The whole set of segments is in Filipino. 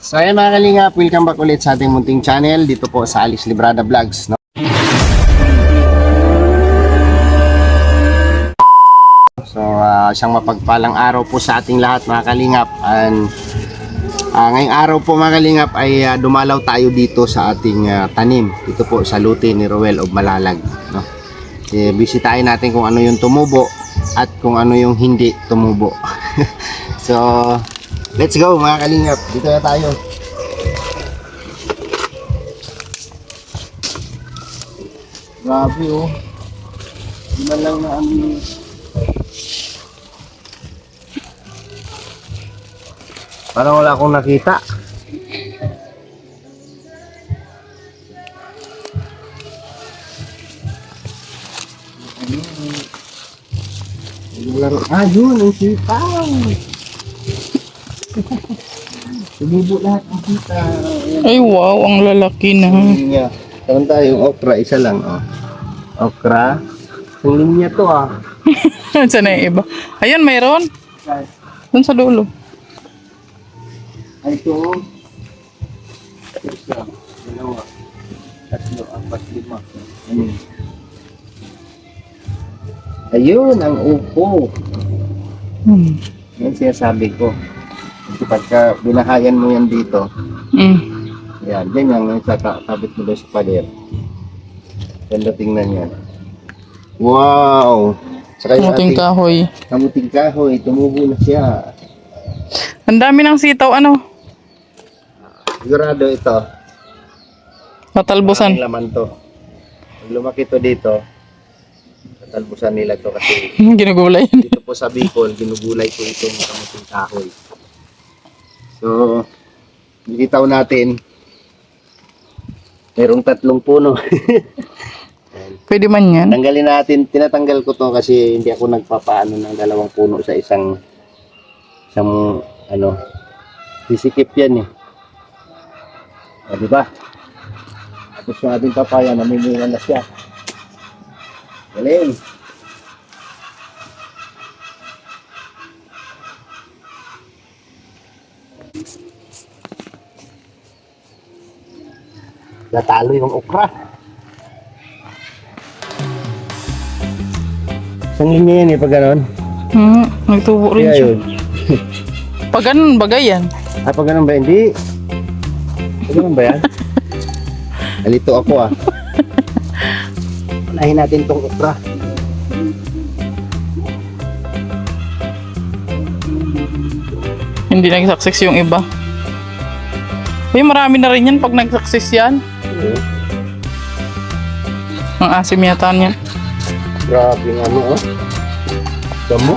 So ayan mga kalingap, welcome back ulit sa ating munting channel dito po sa Alice Librada Vlogs, no? So isang mapagpalang araw po sa ating lahat mga kalingap. And ngayong araw po mga kalingap ay dumalaw tayo dito sa ating tanim dito po sa luti ni Roel of Malalag, no? Bisitahin natin kung ano yung tumubo at kung ano yung hindi tumubo. So let's go mga kalingap, dito na tayo. Grabe oh. Di man lang na amin. Parang wala akong nakita. Yun ang sitaw. Sumibo lahat ang sitaw. Ay wow, ang lalaki na. Linya. Tawag tayo yung okra, isa lang oh. Okra. Ang linya to ah. Saan na yung iba? Ayun, mayroon. Doon sa dulo. Ay ito. Isa, dalawa, tatlo, apat, lima. Ayun ang upo. Yan sinasabi ko. Kasi pagka binahayan mo yan dito, yan, ganyan yung kabit mo doon sa pader. Ganda tingnan yan. Wow! Saka yung Kamuting ating kahoy. kamuting kahoy, tumubo na siya. Ang dami ng sitaw, ano? Sigurado ito. Matalbusan. Maraming laman to. Pag lumaki to dito, tatalbusan nila to kasi Ginugulay. dito po sa Bicol, ginugulay po itong kamuting kahoy. So, nakitaw natin, merong 3 puno. Pwede man yan. Tanggalin natin, tinatanggal ko to kasi hindi ako nagpapaano ng 2 puno sa isang ano, sisikip yan eh. O, diba? Tapos yung ating papaya, namimingan na siya. Galing! Natalo yung okra. Isang linya yan eh, pag ganon. Nagtubo rin Kaya siya. yun. Pag ganun, bagay yan. Pag ganon ba? Hindi. Pag ganon ba yan? Nalito ako ah. Unahin natin tong okra. Hindi nag-success yung iba. Uy, marami na rin yan pag nag-success yan. Ang asim yata niyan. Grabe nga ano oh. Damo.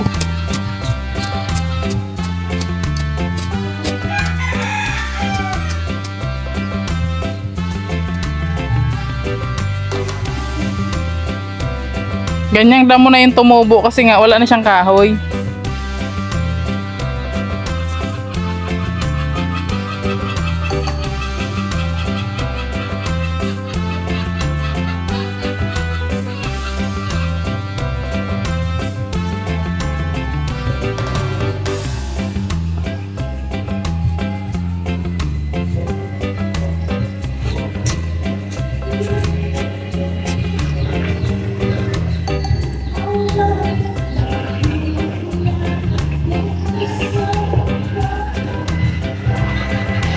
Ganyang damo na yung tumubo kasi nga wala na siyang kahoy.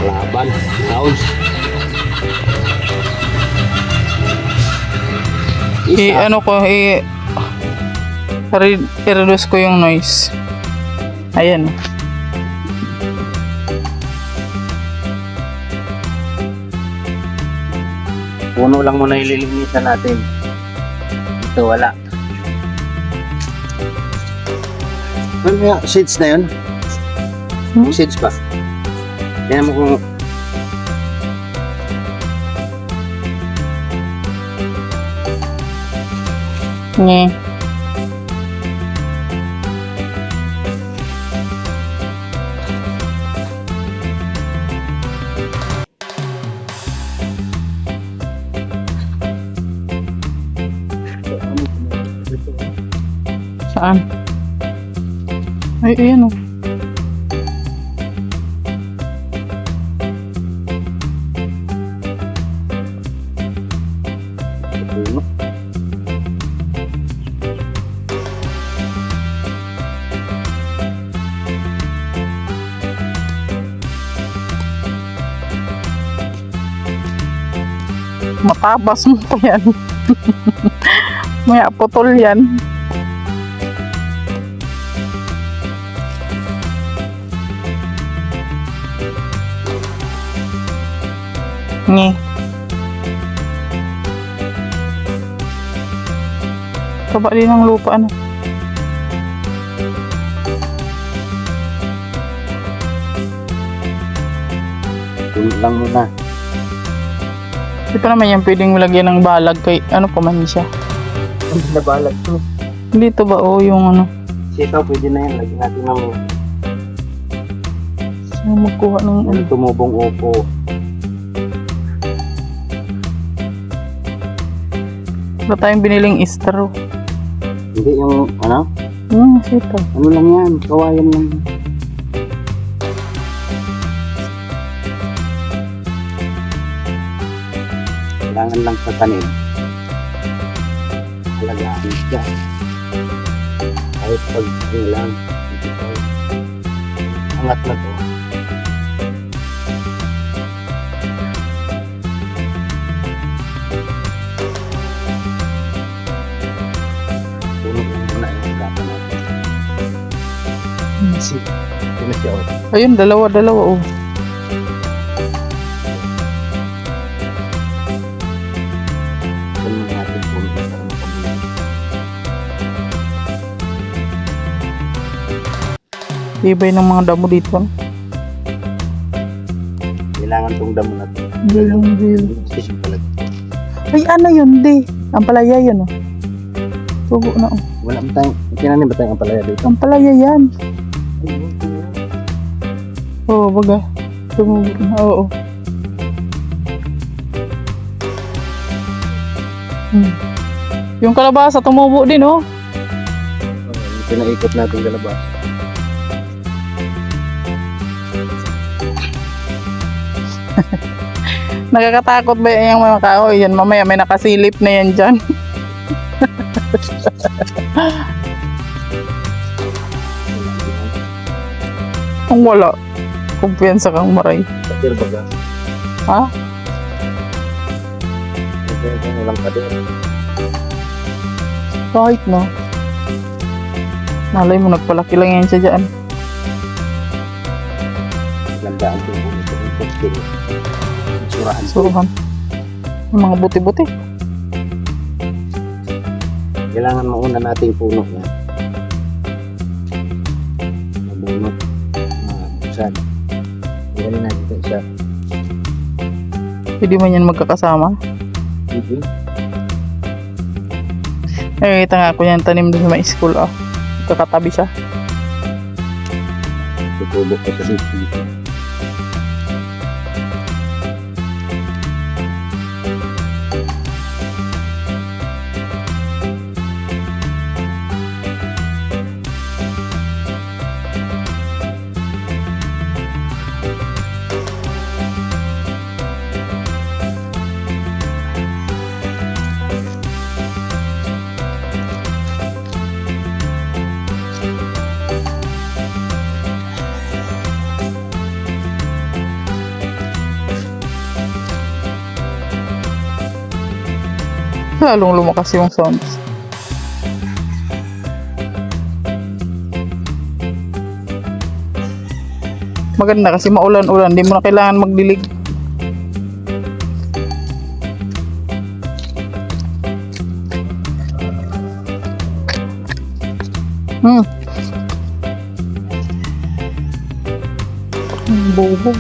Laban. Sounds. Ano ko, i-reduce ko yung noise. Ayan. Puno lang muna ililinisan natin. Ito wala. Ano yung seeds na yun? Yung seeds pa. Kaya mo kung Nye. Saan? Ay, ayan o. Matabas mo pa yan. Maya putol yan. Ngi. Kaba din ang lupa, ano? Tulog lang muna. Di pa naman yan pwedeng lagyan ng balag kay ano pa man siya. Ang nabalag to. Dito ba o yung ano? Sitaw, pwede na yan. Lagyan natin ng Saan magkuha ng ano? tumubong upo. Wala tayong biniling istro. Hindi yung, ano? Sito. Ano lang yan? Kawayan lang. Kailangan lang sa tanim. Alagaan siya. Kahit pag ano lang. Angat na to. Puno lang muna yung gata natin. Ito na siya. Ayun, dalawa oh. Ganun natin puno para makabuhay. Ibay ng mga damo dito. No? Kailangan tong damo na to. Galong. Station talaga. Ay, ano yun, di? Ang palaya yun, oh. Tubo na, oh. Wala mo tayong, tinanim ba tayong ampalaya dito? Ang palaya yan. Oo, baga. Tumubo na, oo. Yung kalabasa, tumubo din, oh. Yung pinaikot natin galabas. Nakakatakot ba yung mga kahoy? Yan, mamaya may nakasilip na yan dyan. Kung wala, kumpiyansa kang maray. Pader baga. Ha? Ito walang pader. Kahit no. Malay mo, nagpalaki lang yan siya dyan. Landaan ko yung ito. Yung pagkil. Surahan. Suruhan. Yung mga buti-buti. Kailangan mauna nating puno yan. Mabunot. Buksan. Iwanin natin ito isa. Pwede man yan magkakasama. Hindi. Ay, kita nga ko yan tanim doon sa may school, ah. Kakatabi siya. Tutubok ko sa dito. Lalong lumakas yung sounds. Maganda kasi maulan-ulan, di mo na kailangan magdilig. Bobo.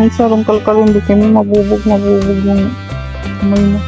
May sarong kalkal, hindi kami mabubog yung kamay mo.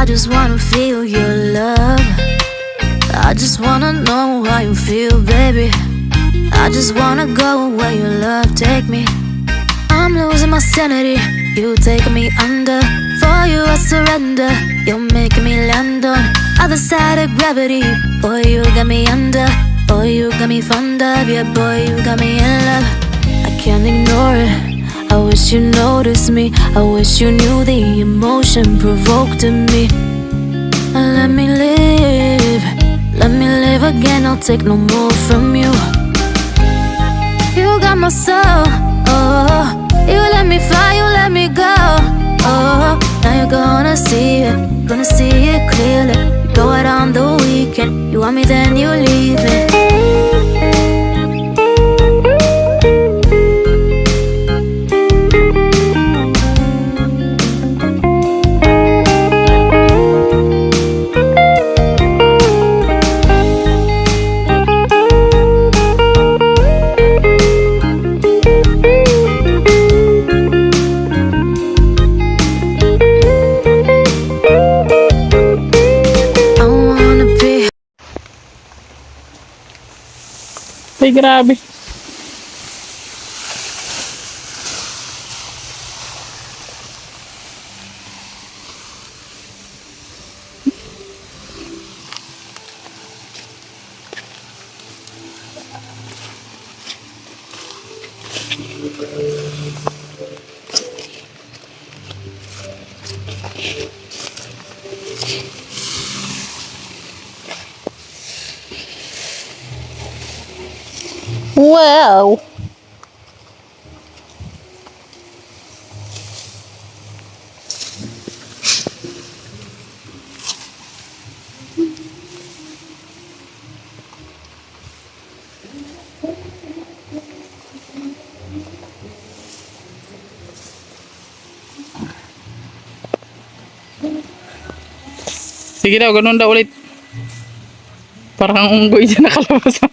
just wanna feel your love. I just wanna know how you feel, baby. I just wanna go where your love take me. I'm losing my sanity, you taking me under. For you I surrender, you're making me land on other side of gravity. Boy, you got me under. Boy, you got me fond of. Yeah, boy, you got me in love. I can't ignore it. I wish you noticed me. I wish you knew the emotion provoked in me. Let me live. Let me live again. I'll take no more from you. You got my soul. Oh, you let me fly. You let me go. Oh, now you're gonna see it. Gonna see it clearly. You go out on the weekend. You want me, then you leave me. Ay, grabe. Wow! Sige daw, ganun daw ulit. Parang unggoy dyan nakalabas.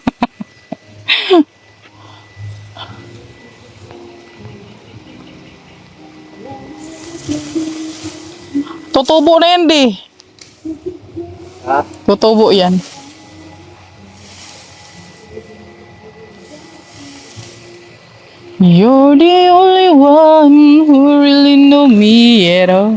Tutubo na yan, di. Ha? Tutubo yan. You're the only one who really know me at all.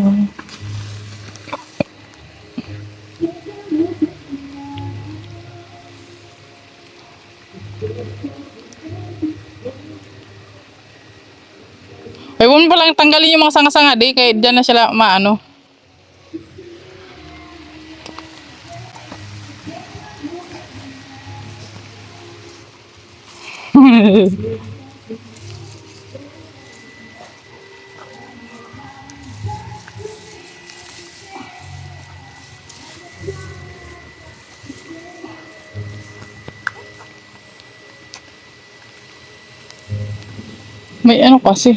Ay, huwag mo palang tanggalin yung mga sanga-sanga, di. Kaya dyan na sila maano. May ano kasi.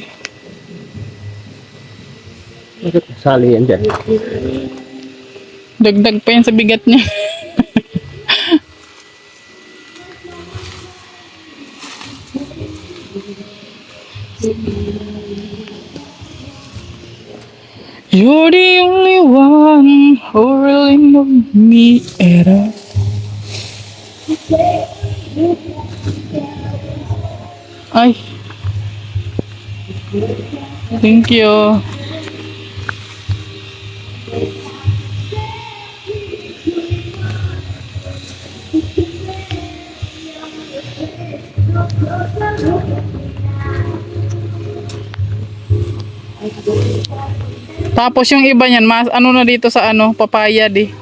Bakit sali yan dyan? Dagdag pa yan sa bigat niya. You're the only one who really know me at all. Ay. Thank you. Tapos yung iba niyan, mas ano na dito sa ano, papaya di.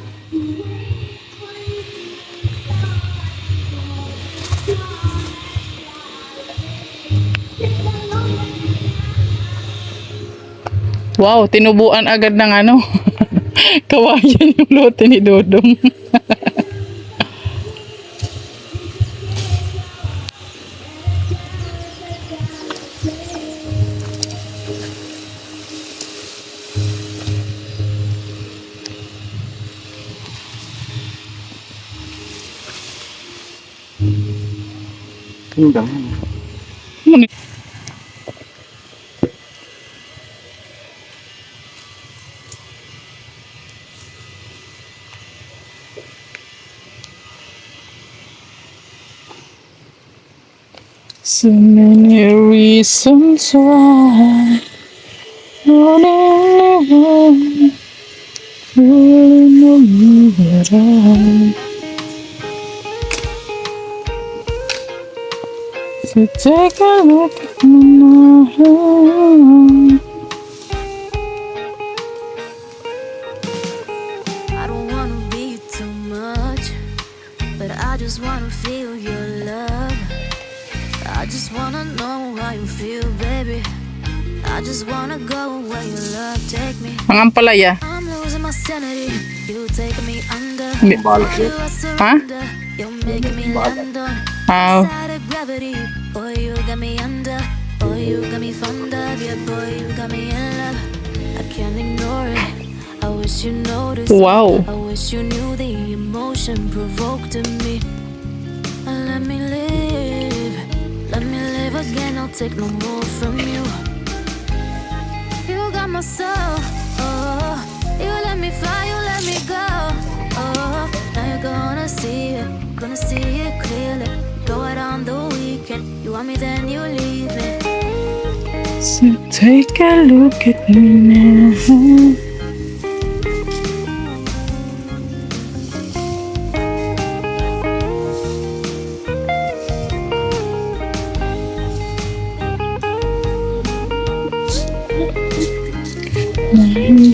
Wow, tinubuan agad ng ano. Kawayan yung lote ni Dodong. Tindang. So many reasons why not anyone will know me at all. So take a look at me now. I don't wanna be too much, but I just wanna feel your love. I just wanna know how you feel, baby. I just wanna go where your love take me. Ang ampalaya. I'm losing my sanity. You taking me under. Hindi. Balak You yun. are surrender. You're making me land on. Ow. Side of gravity. Boy, you got me under. Boy, you got me fond of. Yeah, boy, you got me in love. I can't ignore it. I wish you noticed. Wow. I wish you knew the emotion provoked in me. Let me live. Let me live again. I'll take no more from you. You got my soul. Oh, you let me fly. You let me go. Oh, now you're gonna see it. Gonna see it clearly. Go out on the weekend. You want me, then you leave me. So take a look at me now.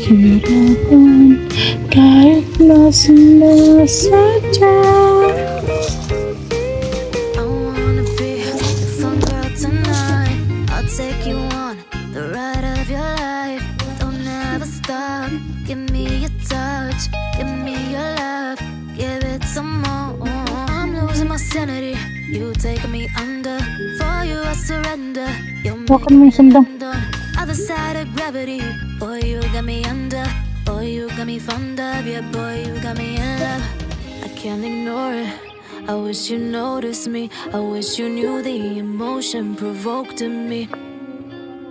Nahihirapan kahit na sinasadya. I wanna be the fun girl tonight. I'll take you on the ride of your life. Don't ever stop. Give me your touch. Give me your love. Give it some more. I'm losing my sanity. You taking me under. For you I surrender. You're Wakan mo yung making me sandang. land on other side of gravity. Boy, you got me under. Boy, you got me fond of. Yeah, boy, you got me in love. I can't ignore it. I wish you noticed me. I wish you knew the emotion provoked in me.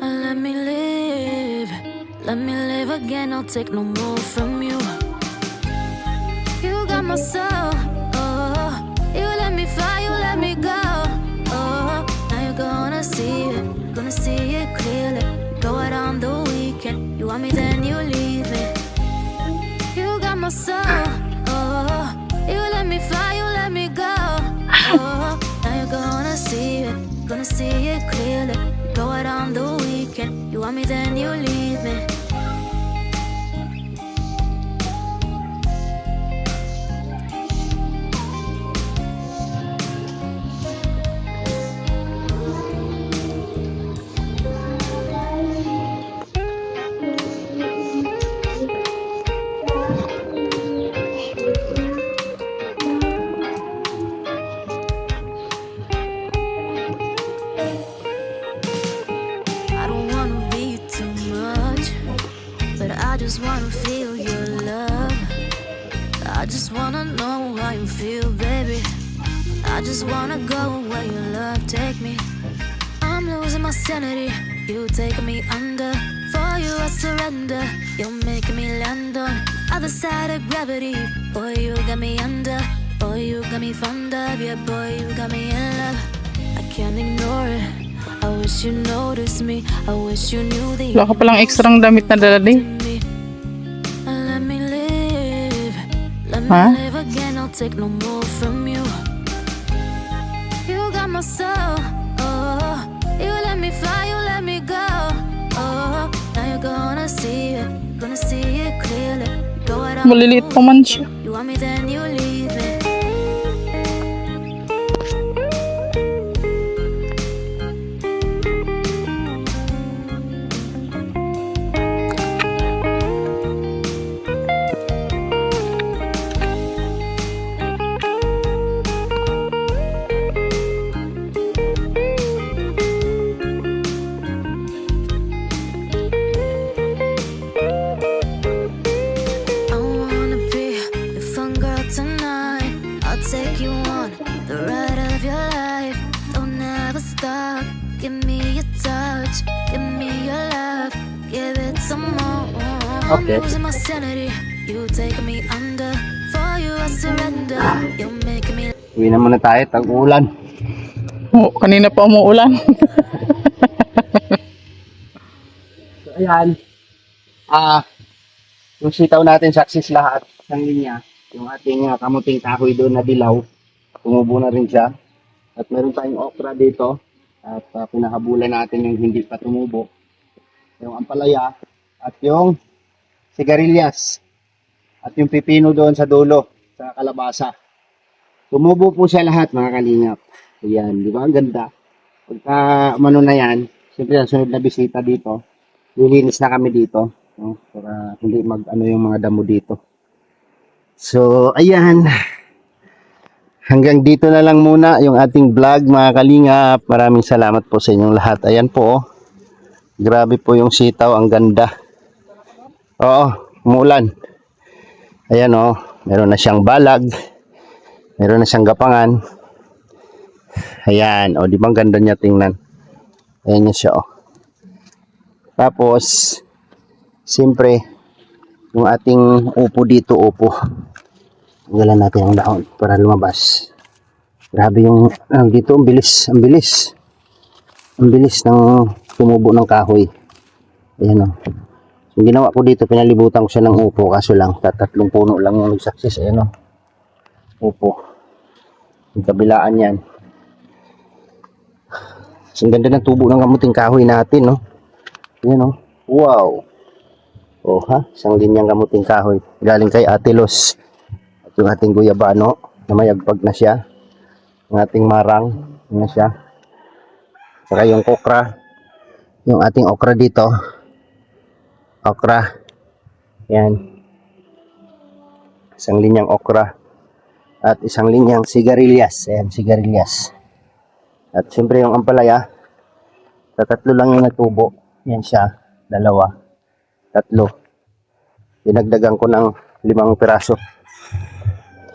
Let me live. Let me live again. I'll take no more from you. You got my soul. Oh, you let me fly. You let me go. Oh, now you're gonna see it. Gonna see it clearly. Go out on the weekend. You want me, then you leave me. You got my soul. Oh, you let me fly. You let me go. Oh, now you're gonna see it. Gonna see it clearly. Go out on the weekend. You want me, then you leave me. I don't wanna be too much, but I just wanna feel your love. I just wanna know how you feel, baby. I just wanna go where your love take me. I'm losing my sanity. You taking me under. For you I surrender. You're making me land on other side of gravity. Boy, you got me under. Boy, you got me fond of. Yeah, boy, you got me in love. I can't ignore it. I wish you noticed me. I wish you knew the Wala ka palang ekstrang damit na dala din. me. Let me live. Let me Huh? live again. I'll take no more from you. You got my soul. Oh, you let me fly. You let me go. Oh, now you're gonna see it. Gonna see it clearly. Go out on Maliliit pa man siya. you want me, then you leave me. I wanna be your fun girl tonight. I'll take you on the ride of your life. Don't ever stop. Give me your touch. Give me your love. Give it some more. Okay. I'm losing my sanity. You taking me under. For you I surrender. You're making me. Uwi na muna tayo, tag-ulan. Kanina pa umuulan. So, ayan. Yung sitaw natin success lahat ng linya. Yung ating kamuting kahoy doon na dilaw. Tumubo na rin siya. At meron tayong okra dito. At pinahabulan natin yung hindi pa tumubo. Yung ampalaya. At yung sigarilyas. At yung pipino doon sa dulo. Sa kalabasa. Tumubo po siya lahat mga kalingap. Ayan. Di ba? Ang ganda. Pagka umano na yan. Siyempre ang sunod na bisita dito. Lilinis na kami dito. No? Para hindi yung mga damo dito. So, ayan. Hanggang dito na lang muna yung ating vlog mga kalingap. Maraming salamat po sa inyong lahat. Ayan po. Oh. Grabe po yung sitaw. Ang ganda. Oo, umuulan. Ayan oh. Meron na siyang balag. Meron na siyang gapangan. Ayan. O, di ba ang ganda niya tingnan? Ayan niya siya oh. Tapos, siyempre, yung ating upo dito, upo. Tanggalan natin ang daon para lumabas. Grabe yung, dito, ang bilis, ang bilis. Ang bilis ng tumubo ng kahoy. Ayan o. So, yung ginawa ko dito, pinalibutan ko siya ng upo, kaso lang, tatlong puno lang yung nag-success. Ayan o. Upo. Yung kabilaan yan. So, ang ganda ng tubo ng kamuting kahoy natin, no? Ayan o. Wow. Oh ha, isang linyang kamuting kahoy. Galing kay Ate Los. At yung ating guyabano, na mayagpag na siya. Yung ating marang, na siya. Saka yung okra. Yung ating okra dito. Okra. Yan. Isang linyang okra. At isang linyang sigarilyas. Ayan, sigarilyas. At siyempre yung ampalaya. Tatlo lang yung natubo. Yan siya. Dalawa. Tatlo. Dinagdagan ko ng 5 piraso.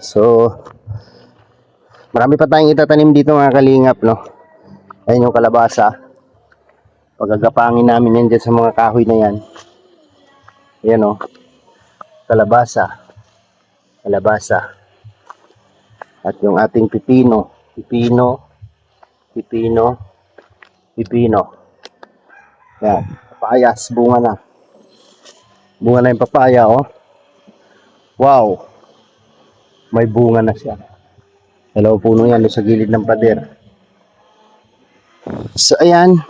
So, marami pa tayong itatanim dito mga kalingap, no? Ayan yung kalabasa. Pagagapangin namin yan dyan sa mga kahoy na yan. Ayan o. Kalabasa. Kalabasa. At yung ating pipino. Pipino. Pipino. Pipino. Yan. Papayas. Bunga na. Bunga na yung papaya, oh. Wow. May bunga na siya. Dalawa puno yan sa gilid ng pader. So, ayan.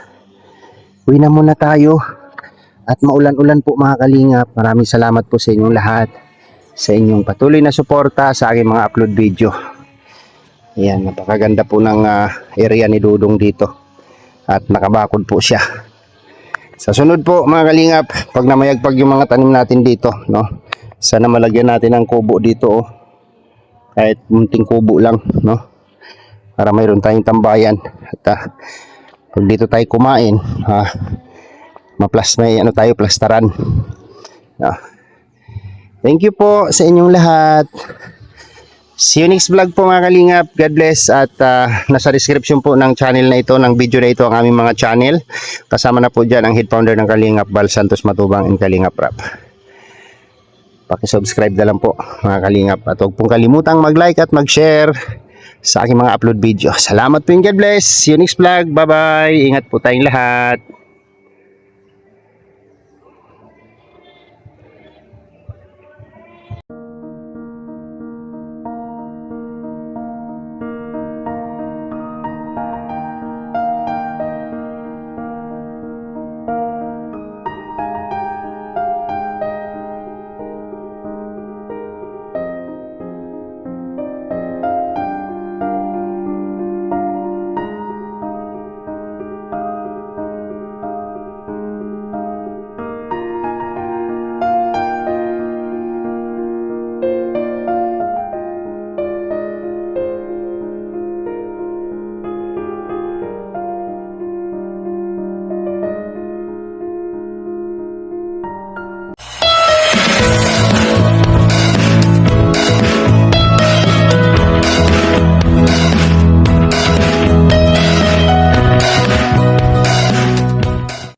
Uwi na muna tayo. At maulan-ulan po mga kalingap. Maraming salamat po sa inyong lahat. Sa inyong patuloy na suporta sa aking mga upload video. Ayan. Napakaganda po ng area ni Dudong dito. At nakabakod po siya. Sa sunod po mga kalingap, pag namayagpag yung mga tanim natin dito, no? Sana malagyan natin ng kubo dito, oh. Kahit munting kubo lang, no? Para mayroon tayong tambayan. At pag dito tayo kumain, may ano tayo, plastaran. No? Thank you po sa inyong lahat. See you next vlog po mga kalingap. God bless. At nasa description po ng channel na ito, ng video na ito, ang aming mga channel. Kasama na po dyan ang head founder ng Kalingap, Val Santos Matubang and Kalingap Rap. Pakisubscribe na lang po mga kalingap. At huwag pong kalimutang mag-like at mag-share sa aking mga upload video. Salamat po and God bless. See you next vlog. Bye bye. Ingat po tayong lahat.